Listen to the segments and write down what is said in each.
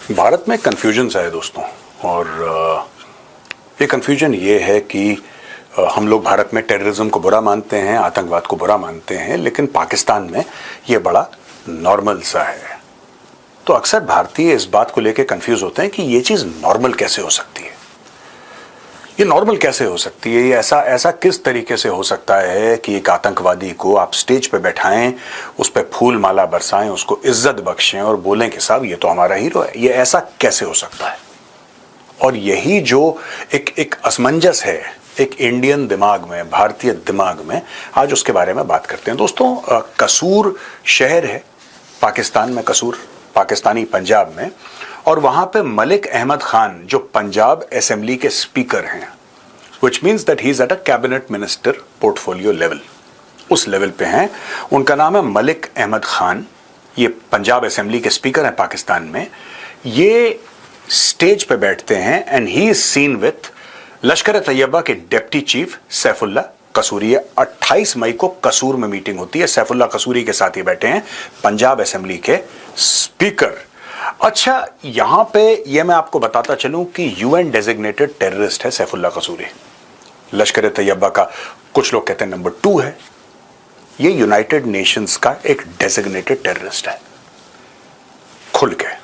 भारत में कन्फ्यूजन है दोस्तों। और ये कन्फ्यूजन ये है कि हम लोग भारत में टेररिज्म को बुरा मानते हैं, आतंकवाद को बुरा मानते हैं, लेकिन पाकिस्तान में ये बड़ा नॉर्मल सा है। तो अक्सर भारतीय इस बात को लेकर कंफ्यूज होते हैं कि ये चीज़ नॉर्मल कैसे हो सकती है, ये नॉर्मल कैसे हो सकती है, ये ऐसा किस तरीके से हो सकता है कि एक आतंकवादी को आप स्टेज पे बैठाएं, उस पर फूल माला बरसाएं, उसको इज्जत बख्शें और बोलें कि साहब ये तो हमारा हीरो है। ये ऐसा कैसे हो सकता है? और यही जो एक असमंजस है एक इंडियन दिमाग में, भारतीय दिमाग में, आज उसके बारे में बात करते हैं दोस्तों। कसूर शहर है पाकिस्तान में, कसूर पाकिस्तानी पंजाब में, और वहां पे मलिक अहमद खान जो पंजाब असेंबली के स्पीकर हैं, which means that he is at a cabinet minister portfolio level, उस लेवल पे हैं। उनका नाम है मलिक अहमद खान। ये पंजाब असेंबली के स्पीकर हैं पाकिस्तान में। ये स्टेज पे बैठते हैं and he is seen with लश्कर तैयबा के डिप्टी चीफ सैफुल्ला कसूरी। 28 मई को कसूर में मीटिंग होती है, सैफुल्ला कसूरी के साथ ही बैठे हैं पंजाब असेंबली के स्पीकर। अच्छा, यहां पे ये मैं आपको बताता चलूं कि यूएन डेजिग्नेटेड टेररिस्ट है सैफुल्ला कसूरी। लश्कर तैयबा का कुछ लोग कहते हैं नंबर 2 है। ये यूनाइटेड नेशंस का एक डेजिग्नेटेड टेररिस्ट है, खुल के।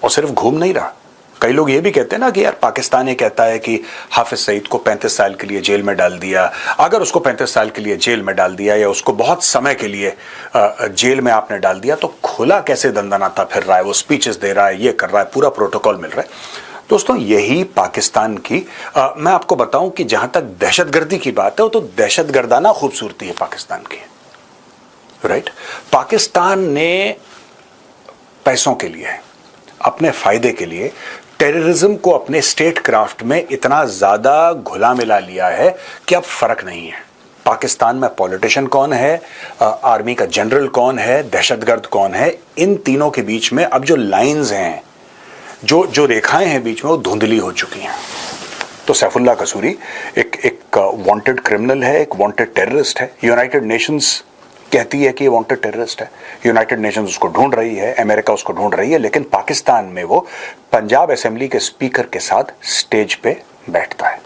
और सिर्फ घूम नहीं रहा, कई लोग ये भी कहते हैं ना कि यार पाकिस्तान ये कहता है कि हाफिज सईद को 35 साल के लिए जेल में डाल दिया। अगर उसको 35 साल के लिए जेल में डाल दिया या उसको बहुत समय के लिए जेल में आपने डाल दिया, तो खुला कैसे दंदनाता फिर रहा है, वो स्पीचेस दे रहा है, ये कर रहा है, पूरा प्रोटोकॉल मिल रहा है। दोस्तों यही पाकिस्तान की मैं आपको बताऊं कि जहां तक दहशतगर्दी की बात है, वो तो दहशतगर्दाना खूबसूरती है पाकिस्तान की, राइट। पाकिस्तान ने पैसों के लिए, अपने फायदे के लिए टेररिज्म को अपने स्टेट क्राफ्ट में इतना ज्यादा घुला मिला लिया है कि अब फर्क नहीं है पाकिस्तान में पॉलिटिशियन कौन है, आर्मी का जनरल कौन है, दहशतगर्द कौन है। इन तीनों के बीच में अब जो लाइंस हैं, जो रेखाएं हैं बीच में, वो धुंधली हो चुकी हैं। तो सैफुल्ला कसूरी एक वांटेड क्रिमिनल है, एक वांटेड टेररिस्ट है। यूनाइटेड नेशंस कहती है कि ये वांटेड टेररिस्ट है, यूनाइटेड नेशंस उसको ढूंढ रही है, अमेरिका उसको ढूंढ रही है, लेकिन पाकिस्तान में वो पंजाब असेंबली के स्पीकर के साथ स्टेज पे बैठता है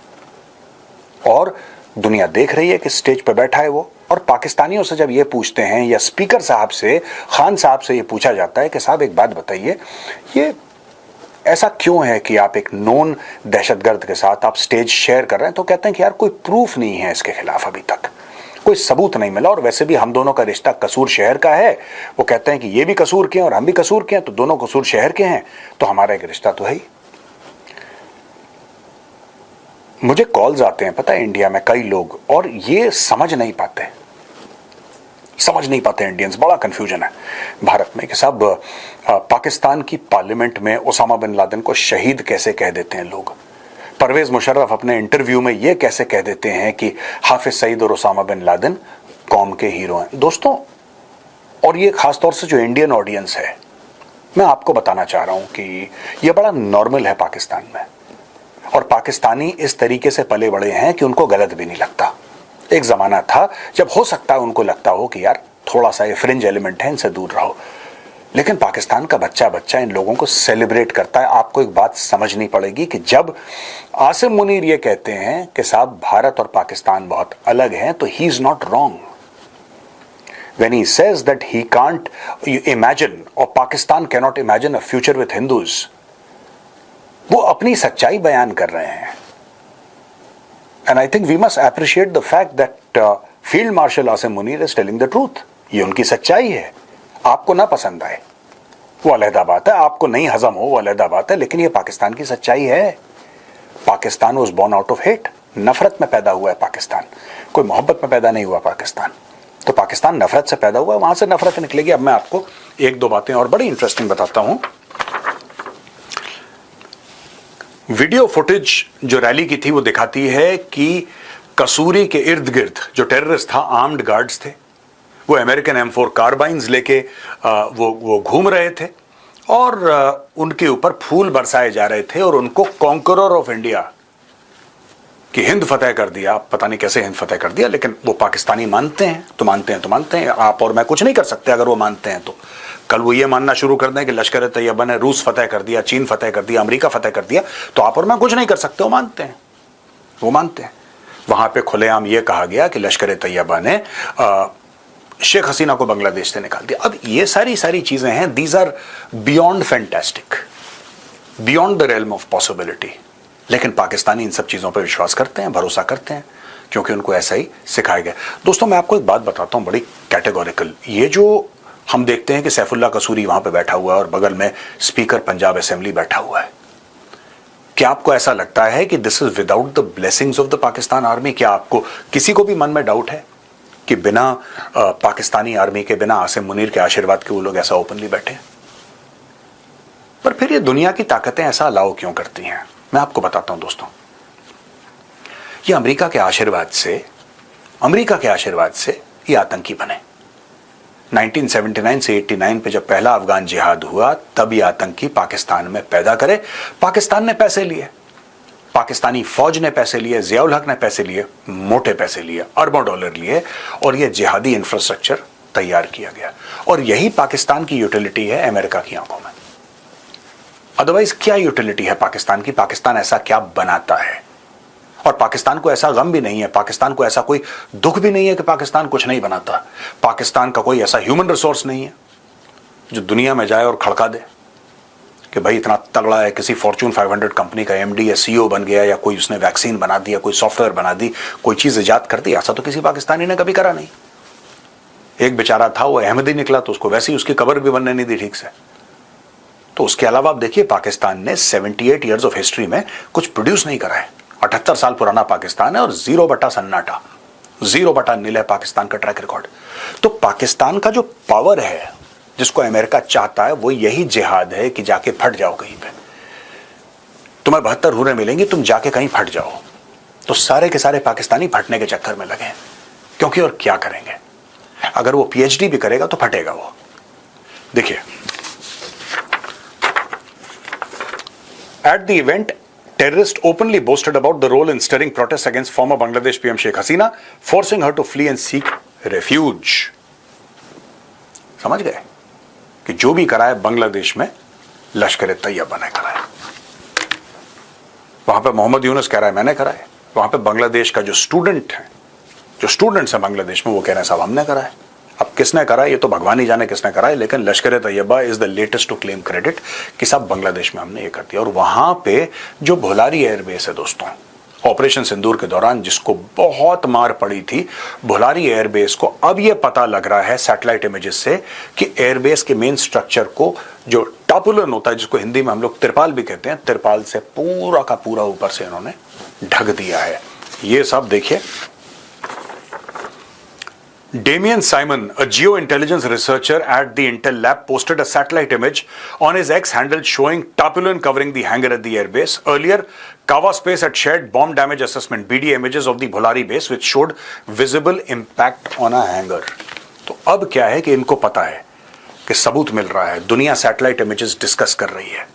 और दुनिया देख रही है कि स्टेज पे बैठा है वो। और पाकिस्तानियों से जब ये पूछते हैं, या स्पीकर साहब से, खान साहब से ये पूछा जाता है कि साहब एक बात बताइए, ये ऐसा क्यों है कि आप एक नॉन दहशतगर्द के साथ आप स्टेज शेयर कर रहे हैं? तो कहते हैं कि यार कोई प्रूफ नहीं है इसके खिलाफ, अभी तक कोई सबूत नहीं मिला, और वैसे भी हम दोनों का रिश्ता कसूर शहर का है। वो कहते हैं कि ये भी कसूर के हैं और हम भी कसूर के हैं, तो दोनों कसूर शहर के हैं, तो हमारा एक रिश्ता तो है ही। मुझे कॉल्स आते हैं, पता है, इंडिया में कई लोग, और ये समझ नहीं पाते इंडियंस, बड़ा कंफ्यूजन है भारत में कि साहब पाकिस्तान की पार्लियामेंट में ओसामा बिन लादेन को शहीद कैसे कह देते हैं लोग। परवेज मुशर्रफ अपने इंटरव्यू में ये कैसे कह देते हैं कि हाफिज सईद और ओसामा बिन लादेन कौम के हीरो हैं। दोस्तों, और ये खासतौर से जो इंडियन ऑडियंस है, मैं आपको बताना चाह रहा हूं कि ये बड़ा नॉर्मल है पाकिस्तान में, और पाकिस्तानी इस तरीके से पले बड़े हैं कि उनको गलत भी नहीं लगता। एक जमाना था जब हो सकता है उनको लगता हो कि यार थोड़ा सा ये फ्रिंज एलिमेंट है, इनसे दूर रहो, लेकिन पाकिस्तान का बच्चा इन लोगों को सेलिब्रेट करता है। आपको एक बात समझनी पड़ेगी कि जब आसिम मुनीर ये कहते हैं कि साहब भारत और पाकिस्तान बहुत अलग हैं, तो he is not wrong when he says that he can't imagine, और Pakistan can not imagine a future with Hindus. वो अपनी सच्चाई बयान कर रहे हैं, and I think we must appreciate the fact that field marshal Asim Munir is telling the truth. ये उनकी सच्चाई है। आपको ना पसंद आए वो अलहदा बात है, आपको नहीं हजम हो वो अलहदा बात है, लेकिन ये पाकिस्तान की सच्चाई है। Pakistan was born out of hate, नफरत में पैदा हुआ है पाकिस्तान, कोई मोहब्बत में पैदा नहीं हुआ पाकिस्तान। तो पाकिस्तान नफरत से पैदा हुआ है, वहां से नफरत निकलेगी। अब मैं आपको एक दो बातें और बड़ी इंटरेस्टिंग बताता हूं। वीडियो फुटेज जो रैली की थी वो दिखाती है कि कसूरी के इर्द गिर्द जो टेररिस्ट था, आर्म्ड गार्ड्स थे, वो अमेरिकन M4 कार्बाइन्स लेके वो घूम रहे थे, और उनके ऊपर फूल बरसाए जा रहे थे, और उनको कॉन्करर ऑफ इंडिया कि हिंद फतेह कर दिया, पता नहीं कैसे हिंद फतेह कर दिया, लेकिन वो पाकिस्तानी मानते हैं तो मानते हैं तो मानते हैं। आप और मैं कुछ नहीं कर सकते अगर वो मानते हैं तो। कल वो ये मानना शुरू कर दें कि लश्कर तैयबा ने रूस फतेह कर दिया, चीन फतेह कर दिया, अमेरिका फतेह कर दिया, तो आप और मैं कुछ नहीं कर सकते। वो मानते हैं, वो मानते हैं। वहां पे खुलेआम ये कहा गया कि लश्कर तैयबा ने शेख हसीना को बांग्लादेश से निकाल दिया। अब ये सारी चीजें हैं, these are beyond fantastic, beyond the realm of possibility. लेकिन पाकिस्तानी इन सब चीजों पर विश्वास करते हैं, भरोसा करते हैं, क्योंकि उनको ऐसा ही सिखाया गया। दोस्तों मैं आपको एक बात बताता हूं बड़ी कैटेगोरिकल। ये जो हम देखते हैं कि सैफुल्ला कसूरी वहां पे बैठा हुआ है और बगल में स्पीकर पंजाब असेंबली बैठा हुआ है, क्या आपको ऐसा लगता है कि this is without the blessings of the Pakistan army? क्या आपको किसी को भी मन में डाउट है कि बिना पाकिस्तानी आर्मी के, बिना आसिम मुनीर के आशीर्वाद के वो लोग ऐसा ओपनली बैठे? पर फिर ये दुनिया की ताकतें ऐसा अलाउ क्यों करती हैं? मैं आपको बताता हूं दोस्तों। ये अमेरिका के आशीर्वाद से ये आतंकी बने। 1979 से 89 पे जब पहला अफगान जिहाद हुआ, तब ये आतंकी पाकिस्तान में पैदा करे। पाकिस्तान ने पैसे लिए, पाकिस्तानी फौज ने पैसे लिए, जियाउल हक ने पैसे लिए, मोटे पैसे लिए, अरबों डॉलर लिए, और ये जिहादी इंफ्रास्ट्रक्चर तैयार किया गया। और यही पाकिस्तान की यूटिलिटी है अमेरिका की आंखों में। अदरवाइज क्या यूटिलिटी है पाकिस्तान की? पाकिस्तान ऐसा क्या बनाता है? और पाकिस्तान को ऐसा गम भी नहीं है, पाकिस्तान को ऐसा कोई दुख भी नहीं है कि पाकिस्तान कुछ नहीं बनाता। पाकिस्तान का कोई ऐसा ह्यूमन रिसोर्स नहीं है जो दुनिया में जाए और खड़का दे कि भाई इतना तगड़ा है, किसी फॉर्च्यून 500 कंपनी का एमडी या सीईओ बन गया, या कोई उसने वैक्सीन बना दिया, कोई सॉफ्टवेयर बना दी, कोई चीज इजाद कर दी। ऐसा तो किसी पाकिस्तानी ने कभी करा नहीं। एक बेचारा था, वो अहमदी निकला, तो उसको वैसे ही उसकी कब्र भी बनने नहीं दी ठीक से। तो उसके अलावा आप देखिए, पाकिस्तान ने 78 ईयर्स ऑफ हिस्ट्री में कुछ प्रोड्यूस नहीं करा है। 78 साल पुराना पाकिस्तान है और 0 बटा सन्नाटा, 0 बटा नील है पाकिस्तान का ट्रैक रिकॉर्ड। तो पाकिस्तान का जो पावर है, जिसको अमेरिका चाहता है, वो यही जिहाद है कि जाके फट जाओ कहीं पे। तुम्हें 72 हुर्रे मिलेंगी, तुम जाके कहीं फट जाओ। तो सारे के सारे पाकिस्तानी फटने के चक्कर में लगे, क्योंकि और क्या करेंगे? अगर वो पीएचडी भी करेगा तो फटेगा वो। देखिए, at the event, terrorists openly boasted about the role in stirring protests against former Bangladesh PM Sheikh Hasina, forcing her to flee and seek refuge. समझ गए कि जो भी कराए बांग्लादेश में लश्कर तैयबा ने कराया। वहां पे मोहम्मद यूनुस कह रहा है मैंने कराया। वहां पे बांग्लादेश का जो स्टूडेंट्स हैं बांग्लादेश में, वो कह रहे हैं साहब हमने कराया। अब किसने करा ये तो भगवान ही जाने किसने करा है, लेकिन Lashkar Taiba is the latest to claim credit कि सब बांग्लादेश में हमने ये कर दिया। और वहां पे जो भोलारी एयरबेस है दोस्तों, ऑपरेशन सिंदूर के दौरान जिसको बहुत मार पड़ी थी, भोलारी एयरबेस को अब ये पता लग रहा है सैटेलाइट इमेजेस से कि एयरबेस के मेन स्ट्रक्चर को, जो टापुलन होता है जिसको हिंदी में हम लोग तिरपाल भी कहते हैं, तिरपाल से पूरा का पूरा ऊपर से इन्होंने ढक दिया है। ये सब देखिए, Damien Simon, a geointelligence researcher at the Intel lab, posted a satellite image on his X handle showing tarpaulin covering the hangar at the airbase. Earlier, Kawa Space had shared bomb damage assessment (BD) images of the Bholari base, which showed visible impact on a hangar. तो अब क्या है कि इनको पता है कि सबूत मिल रहा है, दुनिया सैटेलाइट इमेजेस डिस्कस कर रही है।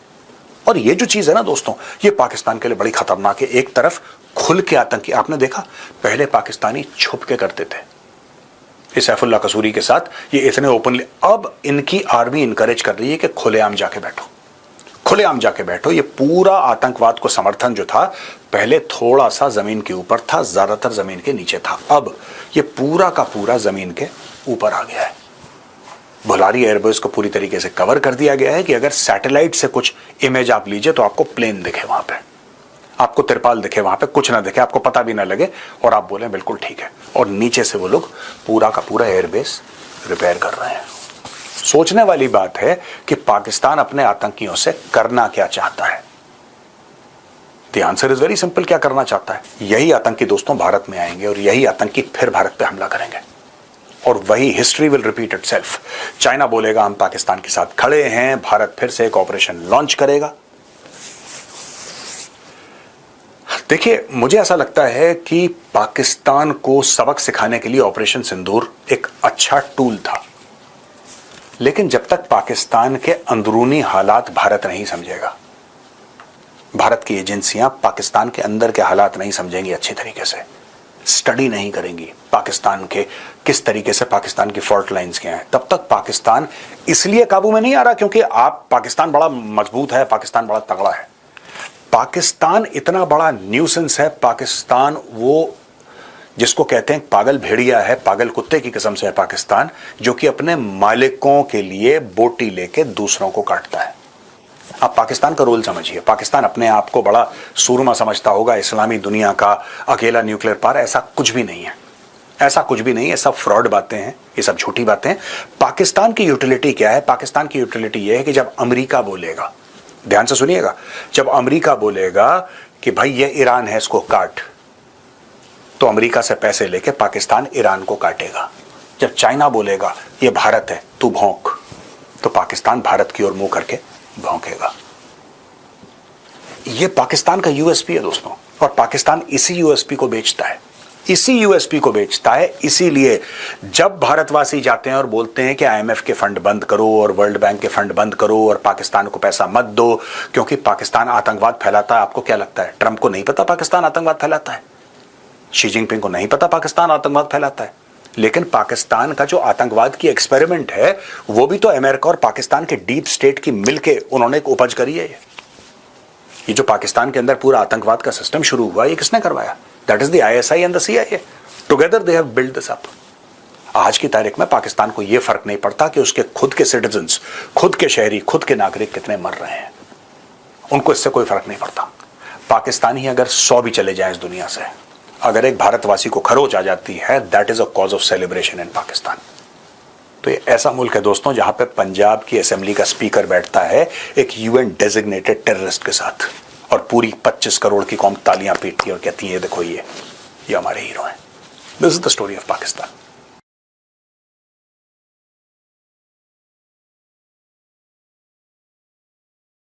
और ये जो चीज है ना दोस्तों, ये पाकिस्तान के लिए बड़ी खतरनाक है। एक तरफ खुल के आतंकी, आपने देखा पहले पाकिस्तानी छुप के करते थे, इस सैफुल्ला कसूरी के साथ ये इतने ओपनली, अब इनकी आर्मी इंकरेज कर रही है कि खुलेआम जाके बैठो, खुलेआम जाके बैठो। ये पूरा आतंकवाद को समर्थन जो था, पहले थोड़ा सा जमीन के ऊपर था, ज्यादातर जमीन के नीचे था, अब ये पूरा का पूरा जमीन के ऊपर आ गया है। भोलारी एयरबेस को पूरी तरीके से कवर कर दिया गया है कि अगर सैटेलाइट से कुछ इमेज आप लीजिए तो आपको प्लेन दिखे, वहां पे आपको तिरपाल दिखे, वहां पे कुछ ना दिखे, आपको पता भी ना लगे, और आप बोले बिल्कुल ठीक है। और नीचे से वो लोग पूरा का पूरा एयरबेस रिपेयर कर रहे हैं। सोचने वाली बात है कि पाकिस्तान अपने आतंकियों से करना क्या चाहता है। The answer is very simple, क्या करना चाहता है? यही आतंकी दोस्तों भारत में आएंगे और यही आतंकी फिर भारत पे हमला करेंगे, और वही history will repeat itself. China बोलेगा हम पाकिस्तान के साथ खड़े हैं, भारत फिर से एक ऑपरेशन लॉन्च करेगा। देखिए, मुझे ऐसा लगता है कि पाकिस्तान को सबक सिखाने के लिए ऑपरेशन सिंदूर एक अच्छा टूल था, लेकिन जब तक पाकिस्तान के अंदरूनी हालात भारत नहीं समझेगा, भारत की एजेंसियां पाकिस्तान के अंदर के हालात नहीं समझेंगी अच्छे तरीके से, स्टडी नहीं करेंगी पाकिस्तान के किस तरीके से पाकिस्तान की फॉल्ट लाइंस क्या हैं, तब तक पाकिस्तान इसलिए काबू में नहीं आ रहा क्योंकि पाकिस्तान बड़ा मजबूत है, पाकिस्तान बड़ा तगड़ा है। पाकिस्तान इतना बड़ा न्यूसेंस है, पाकिस्तान वो जिसको कहते हैं पागल भेड़िया है, पागल कुत्ते की किस्म से है पाकिस्तान, जो कि अपने मालिकों के लिए बोटी लेके दूसरों को काटता है। आप पाकिस्तान का रोल समझिए। पाकिस्तान अपने आप को बड़ा सूरमा समझता होगा, इस्लामी दुनिया का अकेला न्यूक्लियर पावर, ऐसा कुछ भी नहीं है, ऐसा कुछ भी नहीं है, सब फ्रॉड बातें हैं, ये सब झूठी बातें हैं। पाकिस्तान की यूटिलिटी क्या है? पाकिस्तान की यूटिलिटी ये है कि जब अमेरिका बोलेगा, ध्यान से सुनिएगा, जब अमेरिका बोलेगा कि भाई ये ईरान है इसको काट, तो अमेरिका से पैसे लेके पाकिस्तान ईरान को काटेगा। जब चाइना बोलेगा ये भारत है तू भौंक, तो पाकिस्तान भारत की ओर मुंह करके भौंकेगा। ये पाकिस्तान का यूएसपी है दोस्तों, और पाकिस्तान इसी यूएसपी को बेचता है, इसी यूएसपी को बेचता है। इसीलिए जब भारतवासी जाते हैं और बोलते हैं कि आईएमएफ के फंड बंद करो और वर्ल्ड बैंक के फंड बंद करो और पाकिस्तान को पैसा मत दो क्योंकि पाकिस्तान आतंकवाद फैलाता है, आपको क्या लगता है ट्रंप को नहीं पता पाकिस्तान आतंकवाद फैलाता है? शी जिनपिंग को नहीं पता पाकिस्तान आतंकवाद फैलाता है? लेकिन पाकिस्तान का जो आतंकवाद की एक्सपेरिमेंट है वो भी तो अमेरिका और पाकिस्तान के डीप स्टेट की मिलके उन्होंने एक उपज करी है। ये जो पाकिस्तान के अंदर पूरा आतंकवाद का सिस्टम शुरू हुआ, ये किसने करवाया? That is the ISI and the CIA, together they have build this up. आज की तारीख में पाकिस्तान को यह फर्क नहीं पड़ता कि उसके खुद के सिटीजन्स, खुद के शहरी, खुद के नागरिक कितने मर रहे हैं, उनको इससे कोई फर्क नहीं पड़ता। पाकिस्तानी अगर 100 भी चले जाएं इस दुनिया से, अगर एक भारतवासी को खरोच आ जाती है, that is a cause of celebration in Pakistan. तो ये ऐसा मुल्क है दोस्तों जहां पे पंजाब की असेंबली का स्पीकर बैठता है एक यूएन डेजिग्नेटेड टेररिस्ट के साथ, और पूरी 25 करोड़ की कौम तालियां पीटती है और कहती है देखो ये हमारे हीरो हैं। This is the story of Pakistan.